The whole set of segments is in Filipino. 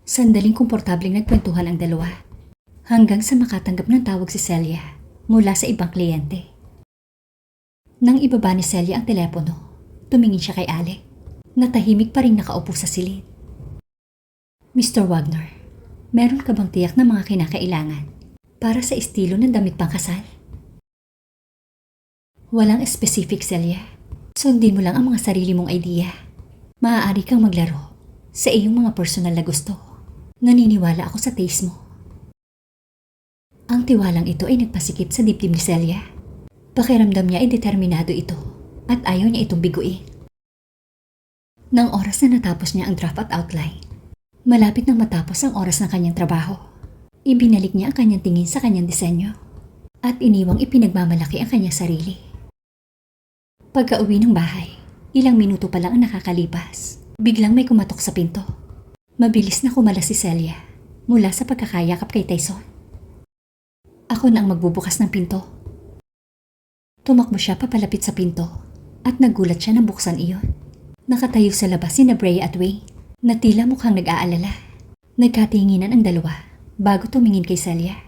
Sandaling komportableng nagkwentuhan ang dalawa hanggang sa makatanggap ng tawag si Celia mula sa ibang kliyente. Nang ibaba ni Celia ang telepono, tumingin siya kay Alec na tahimik pa rin nakaupo sa silid. Mr. Wagner, meron ka bang tiyak na mga kinakailangan para sa estilo ng damit pangkasal? Walang specific, Celia. Sundin mo lang ang mga sarili mong idea. Maaari kang maglaro sa iyong mga personal na gusto. Naniniwala ako sa taste mo. Ang tiwalang ito ay nagpasikip sa dibdib ni Celia. Pakiramdam niya ay determinado ito at ayaw niya itong biguin. Nang oras na natapos niya ang draft at outline, malapit nang matapos ang oras ng kanyang trabaho, ibinalik niya ang kanyang tingin sa kanyang disenyo at iniwang ipinagmamalaki ang kanyang sarili. Pagka-uwi ng bahay, ilang minuto pa lang ang nakakalipas, biglang may kumatok sa pinto. Mabilis na kumalas si Celia mula sa pagkakayakap kay Tyson. Ako na ang magbubukas ng pinto. Tumakbo siya papalapit sa pinto at nagulat siya nang buksan iyon. Nakatayo sa labas si Brea at Wayne na tila mukhang nag-aalala. Nagkatinginan ang dalawa bago tumingin kay Celia.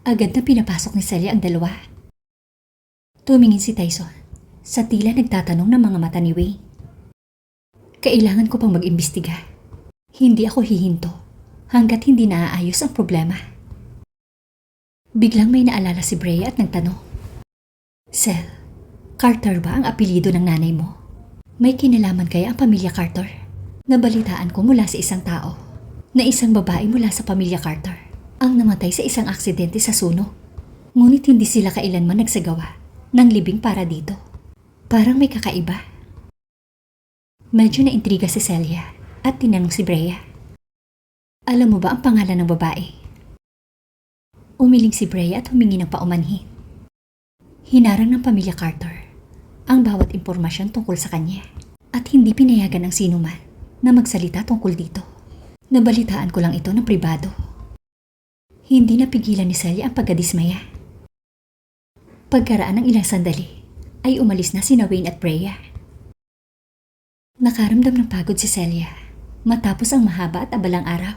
Agad na pinapasok ni Celia ang dalawa. Tumingin si Tyson sa tila nagtatanong ng mga mata ni Wayne. Kailangan ko pang mag-imbestiga. Hindi ako hihinto hanggat hindi naaayos ang problema. Biglang may naalala si Brea at nagtanong, Cel, Carter ba ang apelyido ng nanay mo? May kinalaman kaya ang pamilya Carter? Nabalitaan ko mula sa isang tao na isang babae mula sa pamilya Carter ang namatay sa isang aksidente sa sunog. Ngunit hindi sila kailanman nagsagawa ng libing para dito. Parang may kakaiba. Medyo naintriga si Celia at tinanong si Brea, alam mo ba ang pangalan ng babae? Umiling si Brea at humingi ng paumanhin. Hinarang ng pamilya Carter ang bawat impormasyon tungkol sa kanya at hindi pinayagan ang sinuman na magsalita tungkol dito. Nabalitaan ko lang ito ng pribado. Hindi napigilan ni Celia ang pagkadismaya. Pagkaraan ng ilang sandali ay umalis na sina Wayne at Brea. Nakaramdam ng pagod si Celia matapos ang mahaba at abalang araw.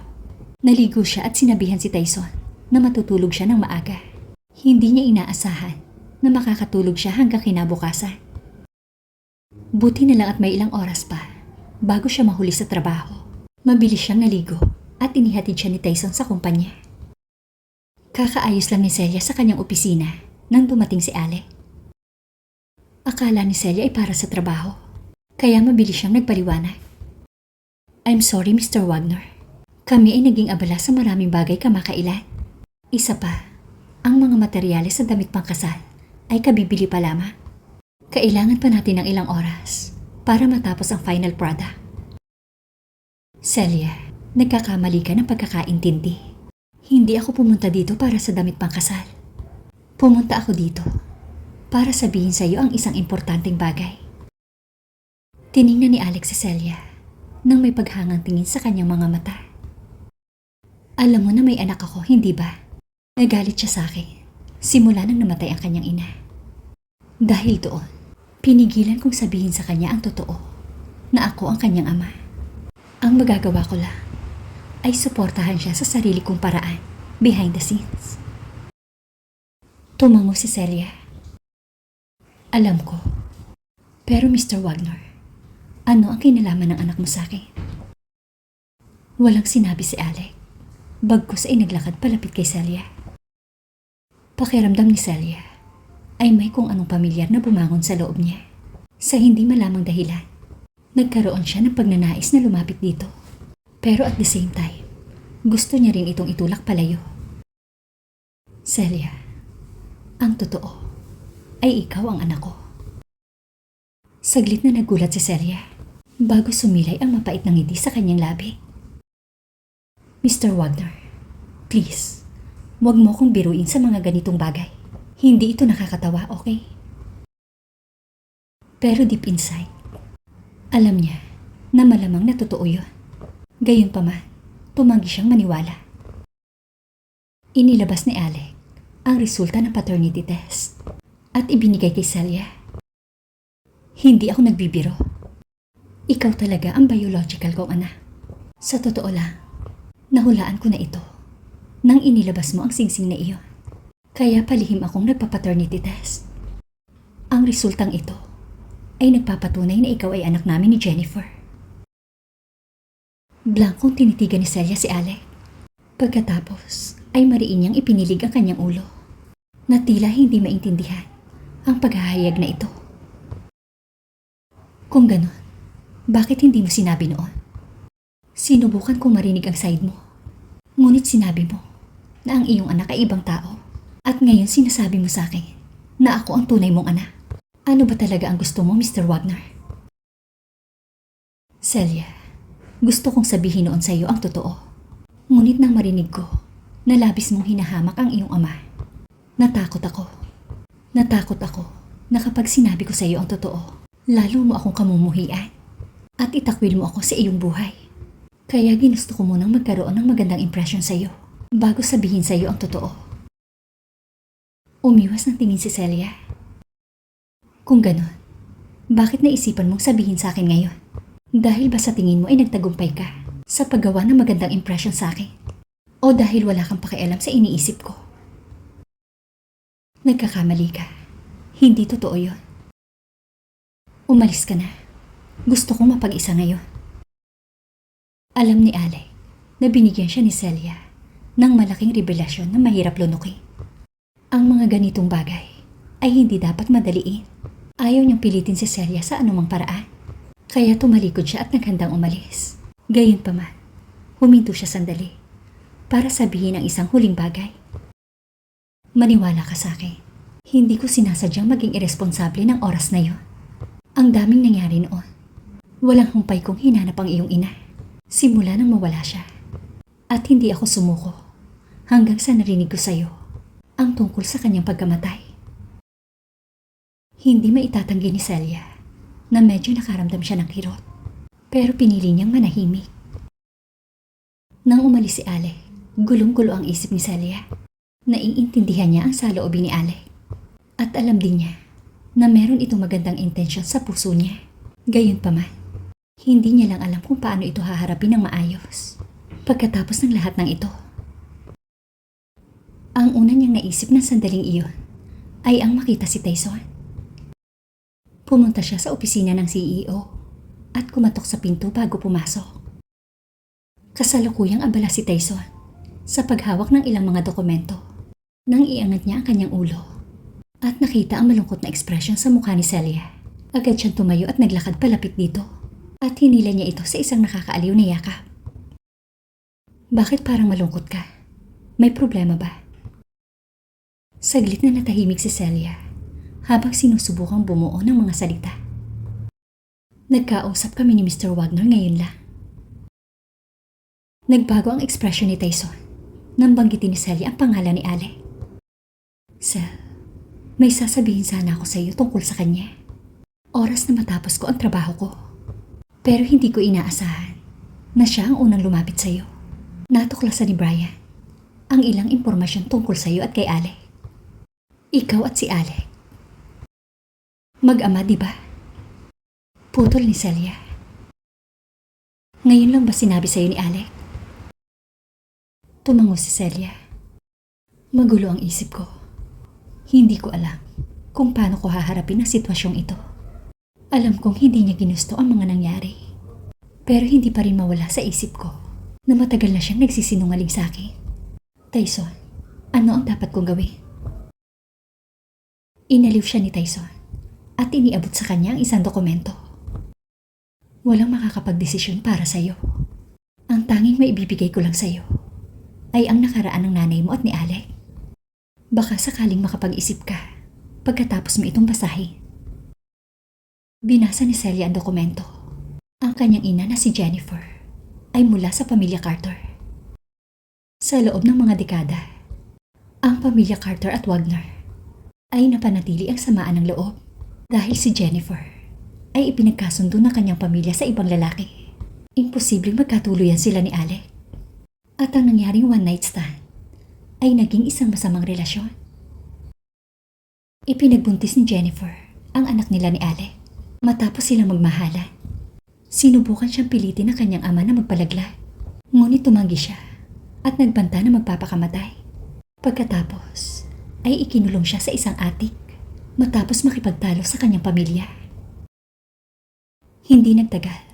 Naligo siya at sinabihan si Tyson na matutulog siya ng maaga. Hindi niya inaasahan na makakatulog siya hanggang kinabukasan. Buti na lang at may ilang oras pa bago siya mahuli sa trabaho. Mabilis siyang naligo at inihatid siya ni Tyson sa kumpanya. Kakaayos lang ni Celia sa kanyang opisina nang dumating si Alec. Akala ni Celia ay para sa trabaho, kaya mabilis siyang nagpaliwanag. I'm sorry, Mr. Wagner. Kami ay naging abala sa maraming bagay kamakailan. Isa pa, ang mga materyales sa damit pangkasal ay kabibili pa lamang. Kailangan pa natin ng ilang oras para matapos ang final product. Celia, nagkakamali ka ng pagkakaintindi. Hindi ako pumunta dito para sa damit pangkasal. Pumunta ako dito para sabihin sa iyo ang isang importanteng bagay. Tiningnan ni Alex si Celia nang may paghangang tingin sa kanyang mga mata. Alam mo na may anak ako, hindi ba? Nagalit siya sa akin simula nang namatay ang kanyang ina. Dahil doon, pinigilan kong sabihin sa kanya ang totoo na ako ang kanyang ama. Ang magagawa ko lang ay suportahan siya sa sarili kong paraan behind the scenes. Tumango si Celia. Alam ko. Pero Mr. Wagner, ano ang kinalaman ng anak mo sa akin? Walang sinabi si Alec. Bagkus ay naglakad palapit kay Celia. Pakiramdam ni Celia ay may kung anong pamilyar na bumangon sa loob niya. Sa hindi malamang dahilan, nagkaroon siya ng pagnanais na lumapit dito. Pero at the same time, gusto niya rin itong itulak palayo. Celia, ang totoo ay ikaw ang anak ko. Saglit na nagulat si Celia bago sumilay ang mapait ng ngiti sa kanyang labi. Mr. Wagner, please, huwag mo kong biruin sa mga ganitong bagay. Hindi ito nakakatawa, okay? Pero deep inside, alam niya na malamang na totoo yun. Gayunpaman, tumanggi siyang maniwala. Inilabas ni Alec ang resulta ng paternity test at ibinigay kay Celia. Hindi ako nagbibiro. Ikaw talaga ang biological kong anak. Sa totoo lang, nahulaan ko na ito nang inilabas mo ang singsing na iyon. Kaya palihim akong nagpa-paternity test. Ang resultang ito ay nagpapatunay na ikaw ay anak namin ni Jennifer. Blankong tinitigan ni Celia si Alec. Pagkatapos ay mariin niyang ipinilig ang kanyang ulo na tila hindi maintindihan ang paghahayag na ito. Kung ganon, bakit hindi mo sinabi noon? Sinubukan kong marinig ang side mo. Ngunit sinabi mo na ang iyong anak ay ibang tao. At ngayon sinasabi mo sa akin na ako ang tunay mong anak. Ano ba talaga ang gusto mo, Mr. Wagner? Celia, gusto kong sabihin noon sa iyo ang totoo. Ngunit nang marinig ko na labis mong hinahamak ang iyong ama, natakot ako. Natakot ako na kapag sinabi ko sa iyo ang totoo, lalo mo akong kamumuhian at itakwil mo ako sa iyong buhay. Kaya ginusto ko munang magkaroon ng magandang impression sa iyo bago sabihin sa iyo ang totoo. Umiwas ng tingin si Celia. Kung ganon, bakit naisipan mong sabihin sa akin ngayon? Dahil ba sa tingin mo ay nagtagumpay ka sa paggawa ng magandang impression sa akin? O dahil wala kang pakialam sa iniisip ko? Nagkakamali ka. Hindi totoo yun. Umalis ka na. Gusto kong mapag-isa ngayon. Alam ni Alec na binigyan siya ni Celia ng malaking revelasyon na mahirap lunukin. Ang mga ganitong bagay ay hindi dapat madaliin. Ayaw niyang pilitin si Celia sa anumang paraan. Kaya tumalikod siya at naghandang umalis. Gayunpaman, huminto siya sandali para sabihin ang isang huling bagay. Maniwala ka sa akin. Hindi ko sinasadyang maging iresponsable ng oras na yon. Ang daming nangyari noon. Walang humpay kong hinanap ang iyong ina. Simula nang mawala siya. At hindi ako sumuko hanggang sa narinig ko sa iyo ang tungkol sa kanyang pagkamatay. Hindi maitatanggi ni Celia na medyo nakaramdam siya ng kirot, pero pinili niyang manahimik. Nang umalis si Alec, gulong-gulo ang isip ni Celia. Naiintindihan niya ang saloobin ni Alec. At alam din niya na meron itong magandang intensyon sa puso niya. Gayunpaman, hindi niya lang alam kung paano ito haharapin ng maayos. Pagkatapos ng lahat ng ito, ang una niyang naisip ng sandaling iyon ay ang makita si Tyson. Pumunta siya sa opisina ng CEO at kumatok sa pinto bago pumasok. Kasalukuyang abala si Tyson sa paghawak ng ilang mga dokumento. Nang iangat niya ang kanyang ulo at nakita ang malungkot na ekspresyon sa mukha ni Celia, agad siyang tumayo at naglakad palapit dito at hinila niya ito sa isang nakakaaliw na yakap. Bakit parang malungkot ka? May problema ba? Saglit na natahimik si Celia habang sinusubukang bumuo ng mga salita. Nagkausap kami ni Mr. Wagner ngayon lang. Nagbago ang ekspresyon ni Tyson nang banggitin ni Celia ang pangalan ni Alec. Sel, may sasabihin sana ako sa iyo tungkol sa kanya. Oras na matapos ko ang trabaho ko. Pero hindi ko inaasahan na siya ang unang lumapit sa iyo. Natuklasan ni Brian ang ilang impormasyon tungkol sa iyo at kay Alec. Ikaw at si Alec. Mag-ama, di ba? Putol ni Celia. Ngayon lang ba sinabi sa iyo ni Alec? Tumango si Celia. Magulo ang isip ko. Hindi ko alam kung paano ko haharapin ang sitwasyong ito. Alam kong hindi niya ginusto ang mga nangyari. Pero hindi pa rin mawala sa isip ko na matagal na siyang nagsisinungaling sa akin. Tyson, ano ang dapat kong gawin? Inaliw siya ni Tyson at iniabot sa kanya ang isang dokumento. Walang makakapagdesisyon para sa iyo. Ang tanging maibibigay ko lang sa iyo ay ang nakaraan ng nanay mo at ni Alec. Baka sakaling makapag-isip ka pagkatapos mo itong basahin. Binasa ni Celia ang dokumento. Ang kanyang ina na si Jennifer ay mula sa pamilya Carter. Sa loob ng mga dekada, ang pamilya Carter at Wagner ay napanatili ang samaan ng loob dahil si Jennifer ay ipinagkasundo ng kanyang pamilya sa ibang lalaki. Imposibleng magkatuluyan sila ni Alec. At ang nangyaring one night stand ay naging isang masamang relasyon. Ipinagbuntis ni Jennifer ang anak nila ni Alec. Matapos silang magmahalan, sinubukan siyang pilitin ng kanyang ama na magpalaglag. Ngunit tumanggi siya at nagbanta na magpapakamatay. Pagkatapos ay ikinulong siya sa isang attic matapos makipagtalo sa kanyang pamilya. Hindi nagtagal,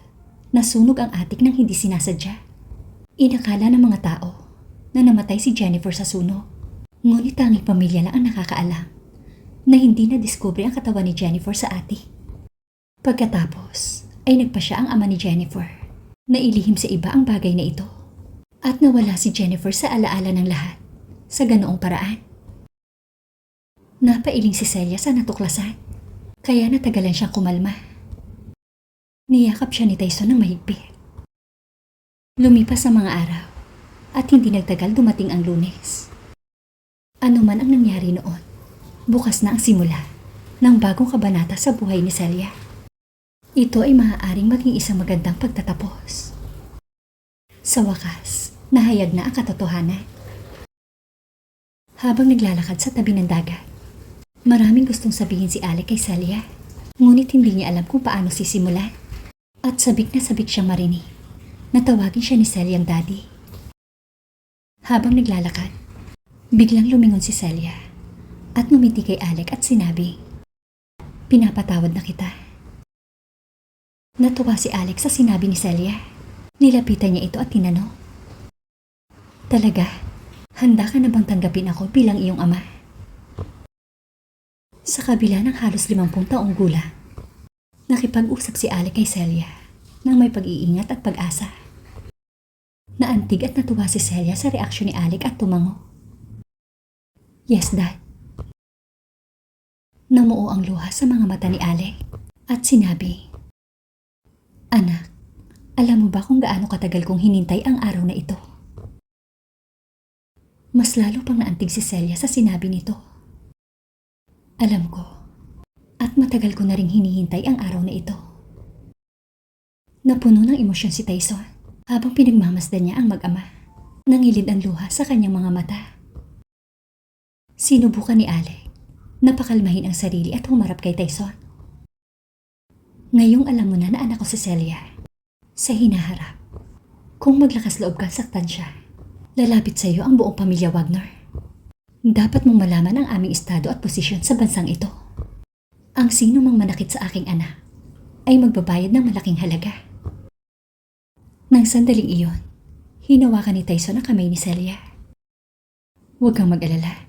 nasunog ang attic nang hindi sinasadya. Inakala ng mga tao na namatay si Jennifer sa sunog. Ngunit tanging pamilya lang ang nakakaalam na hindi na-discover ang katawan ni Jennifer sa attic. Pagkatapos ay nagpa siya ang ama ni Jennifer na ilihim sa iba ang bagay na ito at nawala si Jennifer sa alaala ng lahat sa ganoong paraan. Napailing si Celia sa natuklasan kaya natagalan siyang kumalma. Niyakap siya ni Tyson ng mahigpit. Lumipas ang mga araw at hindi nagtagal dumating ang Lunes. Ano man ang nangyari noon, bukas na ang simula ng bagong kabanata sa buhay ni Celia. Ito ay maaaring maging isang magandang pagtatapos. Sa wakas, nahayag na ang katotohanan. Habang naglalakad sa tabi ng dagat, maraming gustong sabihin si Alec kay Celia, ngunit hindi niya alam kung paano sisimulan. At sabik na sabik siyang marinig na tawagin siya ni Celia ang daddy. Habang naglalakad, biglang lumingon si Celia at ngumiti kay Alec at sinabi, "Pinapatawad na kita." Natuwa si Alec sa sinabi ni Celia. Nilapitan niya ito at tinanong, "Talaga, handa ka na bang tanggapin ako bilang iyong ama?" Sa kabila ng halos 50 taong gulang, nakipag-usap si Alec kay Celia nang may pag-iingat at pag-asa. Naantig at natuwa si Celia sa reaksyon ni Alec at tumango. "Yes, Dad." Namuo ang luha sa mga mata ni Alec at sinabi, "Anak, alam mo ba kung gaano katagal kong hinintay ang araw na ito?" Mas lalo pang naantig si Celia sa sinabi nito. "Alam ko, at matagal ko na ring hinihintay ang araw na ito." Napuno ng emosyon si Tyson habang pinagmamasdan niya ang mag-ama. Nangilid ang luha sa kanyang mga mata. Sinubukan ni Alec na pakalmahin ang sarili at humarap kay Tyson. "Ngayong alam mo na anak ko si Celia, sa hinaharap, kung maglakas loob kang saktan siya, lalapit sa iyo ang buong pamilya Wagner. Dapat mong malaman ang aming estado at posisyon sa bansang ito. Ang sino mang manakit sa aking anak ay magbabayad ng malaking halaga." Nang sandaling iyon, hinawakan ni Tyson ang kamay ni Celia. "Huwag kang mag-alala.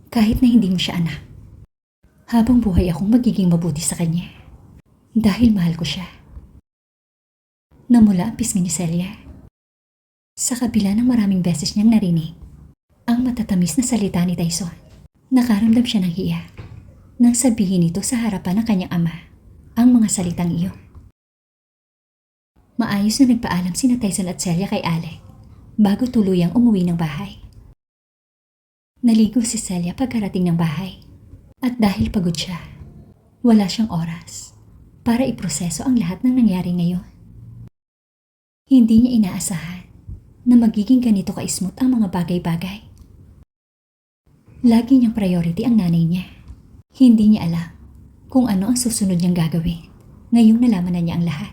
Kahit na hindi mo siya anak, habang buhay akong magiging mabuti sa kanya. Dahil mahal ko siya." Namula ang pisngi ni Celia. Sa kabila ng maraming beses niyang narinig ang matatamis na salita ni Tyson, nakaramdam siya ng hiya nang sabihin ito sa harapan ng kanyang ama ang mga salitang iyon. Maayos na nagpaalam sina Tyson at Celia kay Alec bago tuluyang umuwi ng bahay. Naligo si Celia pagkarating ng bahay at dahil pagod siya, wala siyang oras para iproseso ang lahat ng nangyari ngayon. Hindi niya inaasahan na magiging ganito ka-smooth ang mga bagay-bagay. Lagi niyang priority ang nanay niya. Hindi niya alam kung ano ang susunod niyang gagawin ngayong nalaman na niya ang lahat.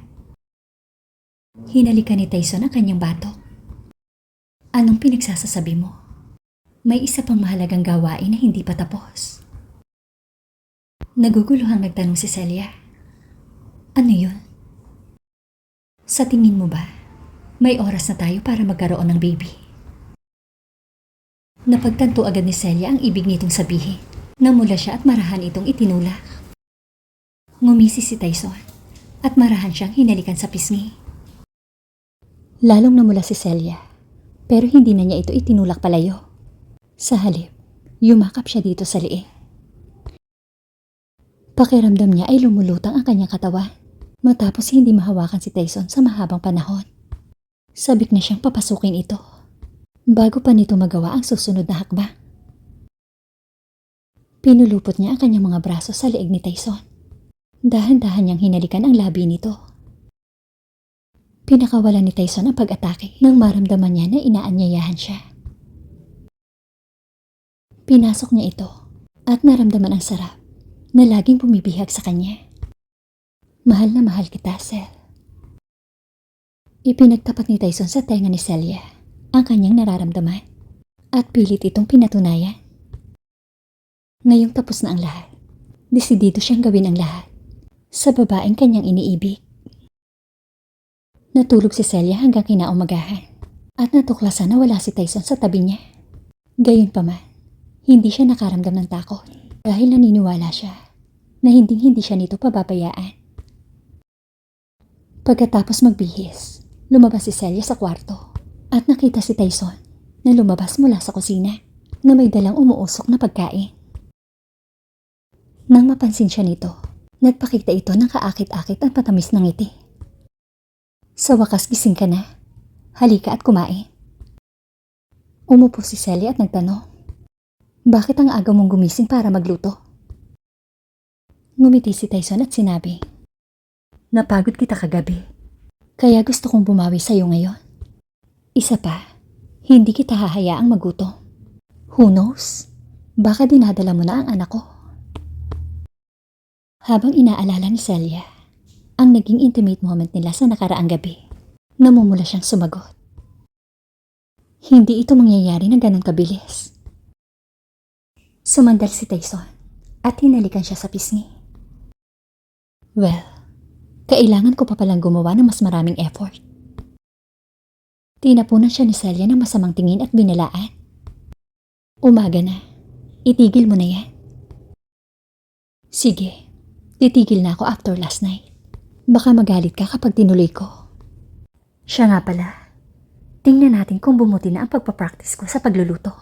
Hinalikan ni Tyson ang kanyang batok. "Anong pinagsasasabi mo? May isa pang mahalagang gawain na hindi pa tapos." Naguguluhang nagtanong si Celia. "Ano yun?" "Sa tingin mo ba, may oras na tayo para magkaroon ng baby?" Napagtanto agad ni Celia ang ibig nitong sabihin. Namula siya at marahan itong itinulak. Ngumisi si Tyson at marahan siyang hinalikan sa pisngi. Lalong namula si Celia, pero hindi na niya ito itinulak palayo. Sa halip, yumakap siya dito sa liig. Pakiramdam niya ay lumulutang ang kanyang katawan matapos hindi mahawakan si Tyson sa mahabang panahon. Sabik na siyang papasukin ito bago pa nito magawa ang susunod na hakbang. Pinulupot niya ang kanyang mga braso sa liig ni Tyson. Dahan-dahan niyang hinalikan ang labi nito. Pinakawalan ni Tyson ang pag-atake nang maramdaman niya na inaanyayahan siya. Pinasok niya ito at naramdaman ang sarap na laging bumibihag sa kanya. "Mahal na mahal kita, Sel." Ipinagtapat ni Tyson sa tenga ni Celia ang kanyang nararamdaman at pilit itong pinatunayan. Ngayong tapos na ang lahat, desidido siyang gawin ang lahat sa babaeng kanyang iniibig. Natulog si Celia hanggang kinaumagahan at natuklasan na wala si Tyson sa tabi niya. Gayunpaman, hindi siya nakaramdam ng takot dahil naniniwala siya na hindi siya nito pababayaan. Pagkatapos magbihis, lumabas si Celia sa kwarto at nakita si Tyson na lumabas mula sa kusina na may dalang umuusok na pagkain. Nang mapansin siya nito, nagpakita ito ng kaakit-akit at patamis ng ngiti. Sa wakas gising ka na. Halika at kumain. Umupo si Celia at nagtanong, bakit ang aga mong gumising para magluto? Ngumiti si Tyson at sinabi, napagod kita kagabi, kaya gusto kong bumawi sa iyo ngayon. Isa pa, hindi kita hahayaang magutom. Who knows? Baka dinadala mo na ang anak ko. Habang inaalala ni Celia ang naging intimate moment nila sa nakaraang gabi, namumula siyang sumagot. Hindi ito mangyayari ng ganun kabilis. Sumandal si Tyson at hinalikan siya sa pisngi. Well, kailangan ko pa palang gumawa ng mas maraming effort. Tinapunan siya ni Celia ng masamang tingin at binalaan. Umaga na. Itigil mo na yan. Sige, titigil na ako after last night. Baka magalit ka kapag tinuloy ko. Siya nga pala. Tingnan natin kung bumuti na ang pagpapractice ko sa pagluluto.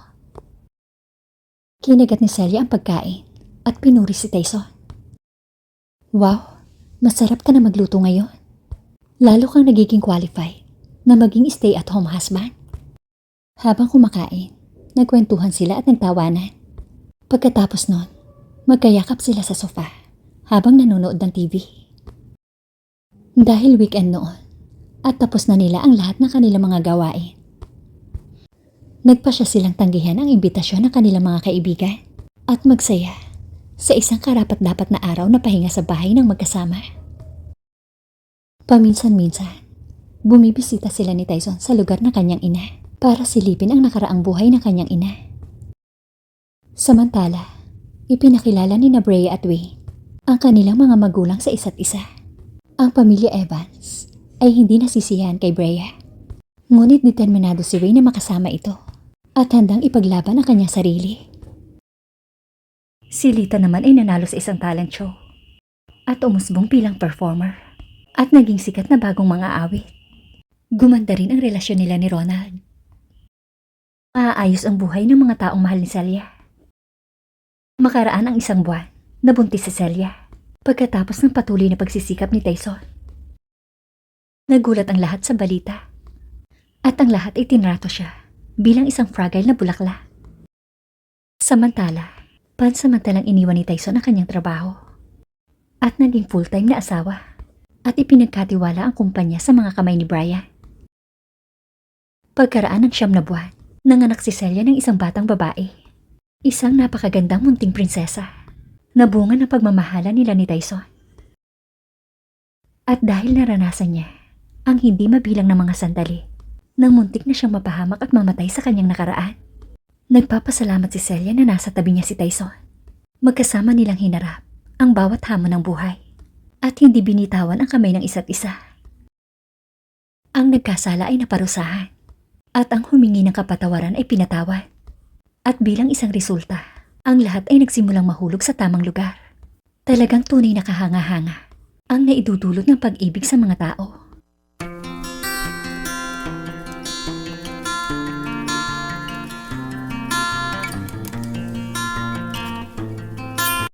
Kinagat ni Celia ang pagkain at pinuri si Tyson. Wow, masarap ka na magluto ngayon. Lalo kang nagiging qualified na maging stay-at-home husband. Habang kumakain, nagkwentuhan sila at nagtawanan. Pagkatapos nun, magkayakap sila sa sofa habang nanonood ng TV. Dahil weekend noon, at tapos na nila ang lahat ng kanilang mga gawain. Nagpasya silang tanggihan ang imbitasyon ng kanilang mga kaibigan at magsaya sa isang karapat-dapat na araw na pahinga sa bahay ng magkasama. Paminsan-minsan, bumibisita sila ni Tyson sa lugar ng kanyang ina para silipin ang nakaraang buhay ng kanyang ina. Samantala, ipinakilala ni Brea at Wayne ang kanilang mga magulang sa isa't isa. Ang pamilya Evans ay hindi nasisiyahan kay Brea. Ngunit determinado si Wayne na makasama ito at handang ipaglaban ang kanyang sarili. Si Lita naman ay nanalo sa isang talent show at umusbong bilang performer at naging sikat na bagong mga awit. Gumanda rin ang relasyon nila ni Ronald. Maayos ang buhay ng mga taong mahal ni Celia. Makaraan ang isang buwan, nabuntis si Celia pagkatapos ng patuloy na pagsisikap ni Tyson. Nagulat ang lahat sa balita at ang lahat ay tinrato siya bilang isang fragile na bulaklak. Samantala, pansamantalang iniwan ni Tyson ang kanyang trabaho at naging full-time na asawa at ipinagkatiwala ang kumpanya sa mga kamay ni Brian. Pagkaraan ng 9 na buwan, nanganak si Celia ng isang batang babae, isang napakagandang munting prinsesa na bunga ng pagmamahala nila ni Tyson. At dahil naranasan niya ang hindi mabilang na mga sandali nang muntik na siyang mapahamak at mamatay sa kanyang nakaraan, nagpapasalamat si Celia na nasa tabi niya si Tyson. Magkasama nilang hinarap ang bawat hamon ng buhay at hindi binitawan ang kamay ng isa't isa. Ang nagkasala ay naparusahan at ang humingi ng kapatawaran ay pinatawad. At bilang isang resulta, ang lahat ay nagsimulang mahulog sa tamang lugar. Talagang tunay na kahanga-hanga ang naidudulot ng pag-ibig sa mga tao.